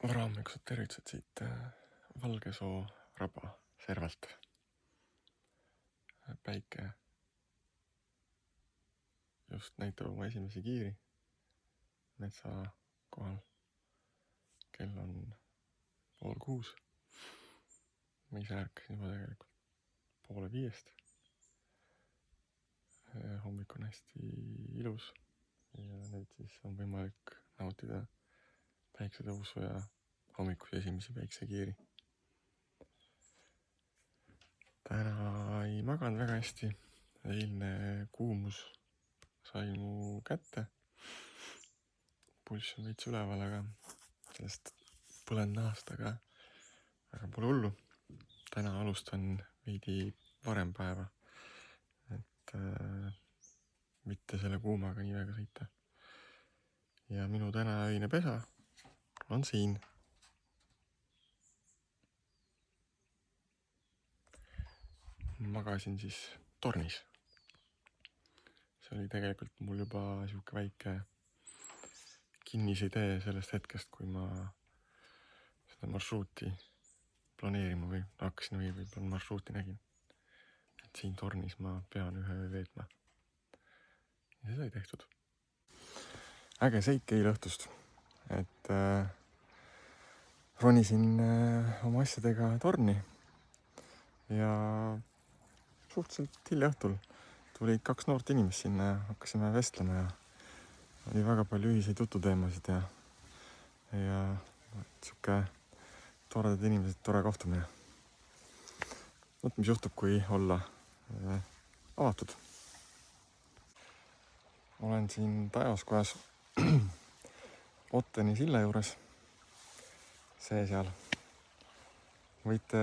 Varahommikust tervitused siit Valgesoo raba servalt. Päike just näitab oma esimesi kiiri metsa kohal. Kell on 5:30. Ma ise ärkasin juba tegelikult 4:30. Hommik on hästi ilus ja nüüd siis on võimalik nautida päiksetõusu ja hommikusi esimesi päiksekiiri. Täna ei maganud väga hästi. Eilne kuumus sai mu kätte. Pulss on veits üleval, aga sellest põlend nahast, aga pole hullu. Täna alustan veidi varem päeva, et mitte selle kuumaga nii väga sõita. Ja minu täna öine pesa on siin. Magasin siis tornis. See oli tegelikult mul juba siuke väike kinnisidee sellest hetkest, kui ma seda marsruuti planeerima või hakkasin või võib-olla marsruuti nägin. Et siin tornis ma pean ühe öö veetma. Ja see sai tehtud. Äge seik eile õhtust. Et ronisin oma asjadega torni ja suhteliselt hilja õhtul tulid 2 noort inimest sinna ja hakkasime vestlema ja oli väga palju ühiseid jututeemasid ja siuke toredad inimesed, tore kohtumine. Mis juhtub, kui olla avatud. Olen siin Taevaskojas Otteni silla juures. See seal. Võite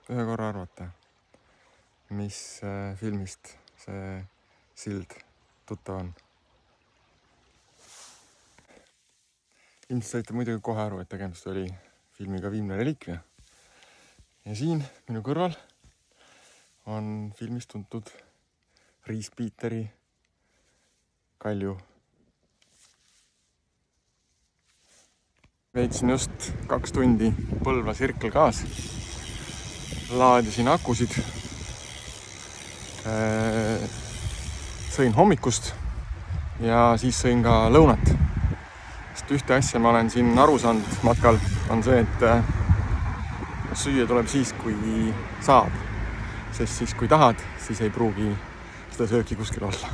ühe korra arvata, mis filmist see sild tuttav on. Ilmselt saite muidugi kohe aru, et tegemist oli filmiga Viimne relikvia. Ja siin minu kõrval on filmist tuntud Riis-Piiteri Kalju. Veetsin just 2 tundi Põlva Circle K-s. Laadisin akusid. Sõin hommikust ja siis sõin ka lõunat. Sest ühte asja ma olen siin aru saanud matkal on see, et süüa tuleb siis, kui saab. Sest siis, kui tahad, siis ei pruugi seda sööki kuskil olla.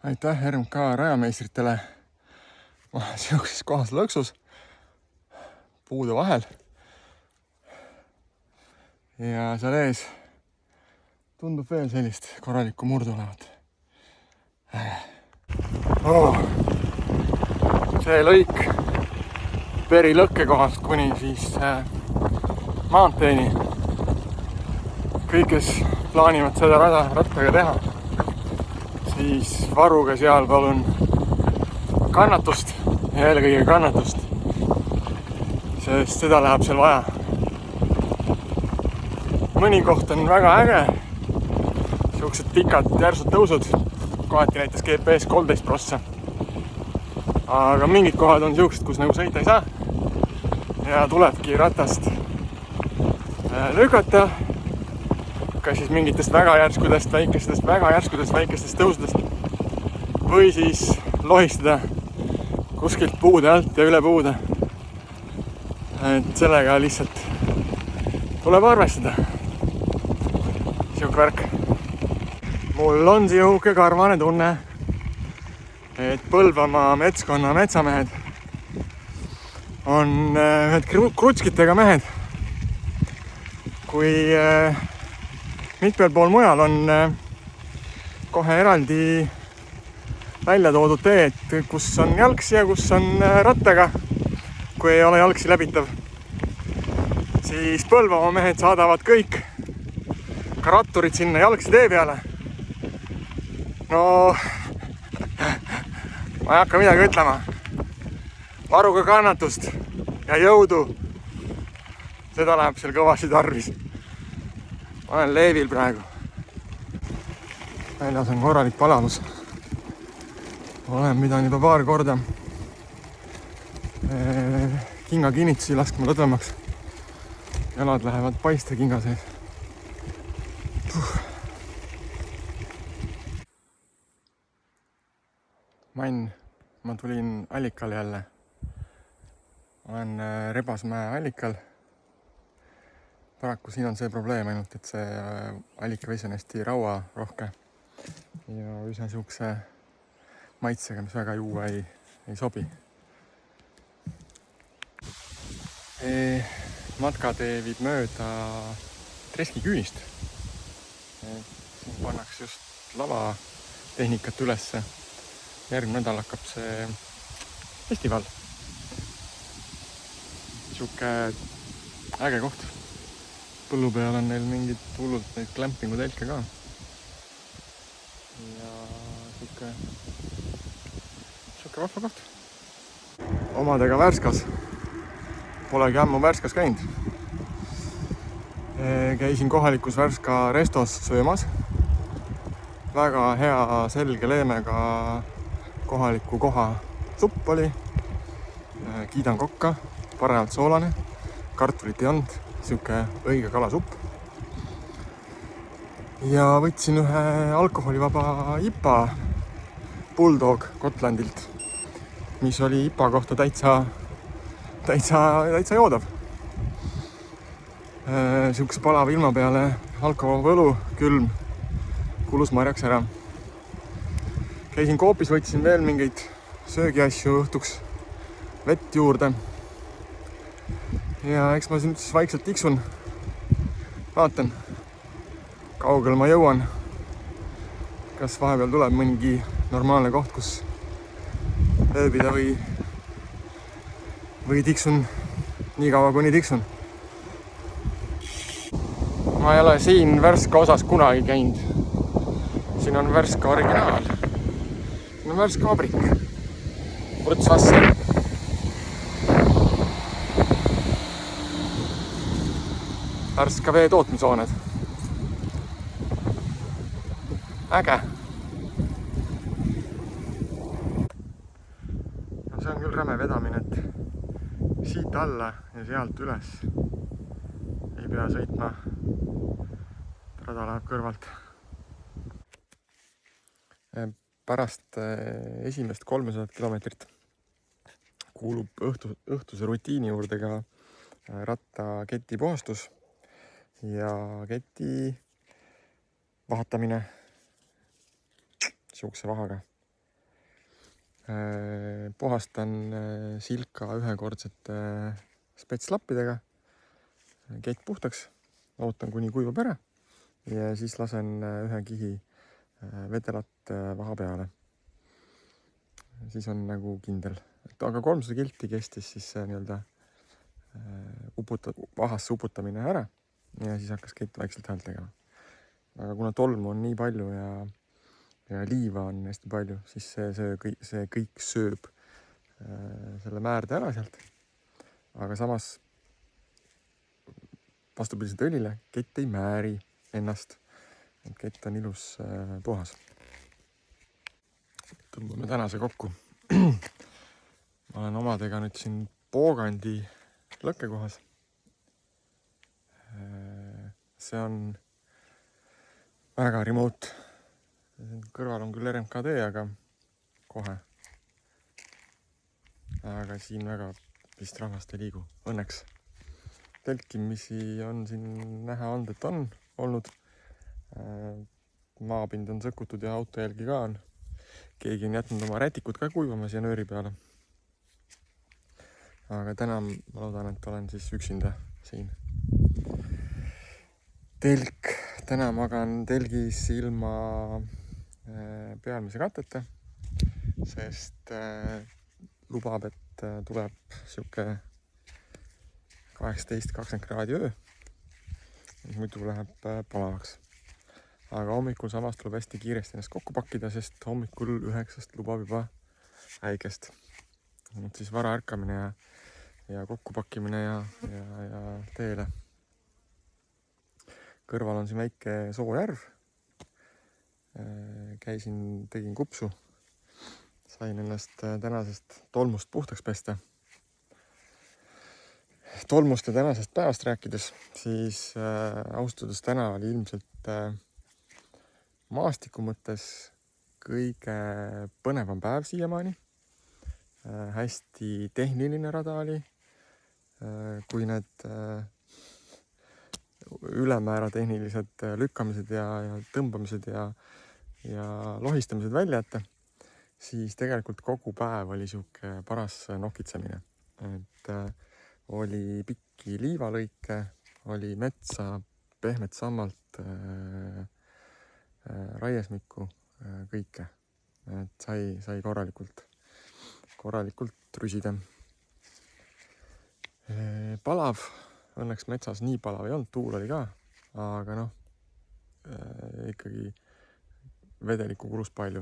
Aitäh RMK rajameistritele. Ma olen siukses kohas lõksus, puude vahel. Ja seal ees tundub veel sellist korralikku murdu olevat. See lõik Peri lõkkekohast kuni siis maanteeni. Kõik, kes plaanivad seda rattaga teha, siis varuge seal palun kannatust ja eelkõige kannatust, sest seda läheb seal vaja. Mõni koht on väga äge, siuksed pikad järsud tõusud, kohati näitas GPS 13%. Aga mingid kohad on siuksed, kus nagu sõita ei saa ja tulebki ratast lükata, ka siis mingitest väga järskudest väikestest tõusudest või siis lohistada kuskilt puude alt ja üle puude. Et sellega lihtsalt tuleb arvestada. Siuke värk. Mul on siuke karvane tunne, et Põlvamaa metskonna metsamehed on ühed krutskitega mehed. Kui mitmel pool mujal on kohe eraldi välja toodud teed, kus on jalgsi ja kus on rattaga, kui ei ole jalgsi läbitav, siis Põlvamaa mehed saadavad kõik ka ratturid sinna jalgsi tee peale. No, ma ei hakka midagi ütlema. Varuga kannatust ja jõudu. Seda läheb seal kõvasti tarvis. Ma olen leevil praegu. Väljas on korralik palavus. Olen midagi juba paar korda kingakinnitusi laskma lõdvemaks. Jalad lähevad paiste kinga sees. Ma tulin allikale jälle. Olen Rebasmäe allikal. Paraku siin on see probleem ainult, et see allikavesi on hästi rauarohke ja üsna siukse maitsega, mis väga juua ei sobi. Matkatee viib mööda treskiküünist. Siin pannakse just lavatehnikat ülesse. Järgmine nädal hakkab see festival. Siuke äge koht. Põllu peal on neil mingid hullult neid glampingu telke ka. Ja siuke vahva koht. Omadega Värskas. Polegi ammu Värskas käinud. Käisin kohalikus Värska restos söömas. Väga hea selge leemega kohaliku koha supp oli. Kiidan kokka, parajalt soolane, kartulit ei olnud, siuke õige kalasupp. Ja võtsin ühe alkoholivaba IPA Bulldog Gotlandilt, mis oli IPA kohta täitsa joodav. Siukse palava ilma peale alkoholivaba õlu, külm, kulus marjaks ära. Käisin koopis, võtsin veel mingeid söögiasju õhtuks, vett juurde. Ja eks ma siin siis vaikselt tiksun. Vaatan, kaugel ma jõuan. Kas vahepeal tuleb mõnigi normaalne koht, kus ööbida või tiksun nii kaua, kuni tiksun. Ma ei ole siin Värska osas kunagi käinud. Siin on Värska originaal. Siin on Värska vabrik. Võrtsvasser. Värska vee tootmishooned. Äge. No see on küll räme vedamine, et siit alla ja sealt üles ei pea sõitma. Rada läheb kõrvalt. Pärast esimest 300 kilomeetrit kuulub õhtuse rutiini juurde ka rattaketi puhastus ja keti vahatamine siukse vahaga. Puhastan Silka ühekordsete spetslappidega kett puhtaks, ootan kuni kuivab ära ja siis lasen ühe kihi vedelat vaha peale. Siis on nagu kindel. Aga 300 kilti kestis siis nii-öelda vahasse uputamine ära ja siis hakkas kett vaikselt häält tegema. Aga kuna tolmu on nii palju ja liiva on hästi palju, siis see kõik sööb selle määrde ära sealt. Aga samas vastupidiselt õlile kett ei määri ennast. Kett on ilus puhas. Tõmbame tänase kokku. Ma olen omadega nüüd siin Poogandi lõkkekohas. See on väga remote. Kõrval on küll RMKD, aga kohe. Aga siin väga vist rahvast ei liigu. Õnneks. Telkimisi on siin näha olnud, et on olnud. Maapind on sõkutud ja autojälgi ka on. Keegi on jätnud oma rätikud ka kuivama siia nööri peale. Aga täna ma loodan, et olen siis üksinda siin. Telk. Täna magan telgis ilma pealmise katteta, sest lubab, et tuleb siuke 18-20 kraadi öö. Muidu läheb palavaks. Aga hommikul samas tuleb hästi kiiresti ennast kokku pakkida, sest hommikul 9 lubab juba äikest. Siis vara ärkamine ja kokkupakkimine ja teele. Kõrval on siin väike soojärv. Tegin kupsu. Sain ennast tänasest tolmust puhtaks pesta. tolmuste tänasest päevast rääkides, siis ausalt öeldes täna oli ilmselt maastiku mõttes kõige põnevam päev siiamaani. Hästi tehniline rada oli. Kui need ülemäära tehnilised lükkamised ja tõmbamised ja lohistamised välja jätta, siis tegelikult kogu päev oli sihuke paras nokitsemine. Et oli pikki liivalõike, oli metsa, pehmet sammalt, raiesmikku, kõike. Et sai korralikult rüsida. Palav, õnneks metsas nii palav ei olnud, tuul oli ka, aga ikkagi vedelikku kulus palju.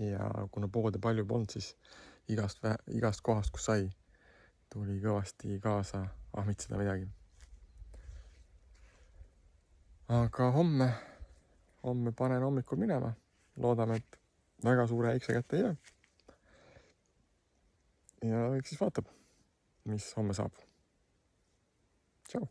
Ja kuna poode palju polnud, siis igast kohast, kus sai, tuli kõvasti kaasa ahmitseda midagi. Aga homme panen hommikul minema. Loodame, et väga suure äikse kätte ei jää. Ja eks siis vaatab, mis homme saab. Tšau!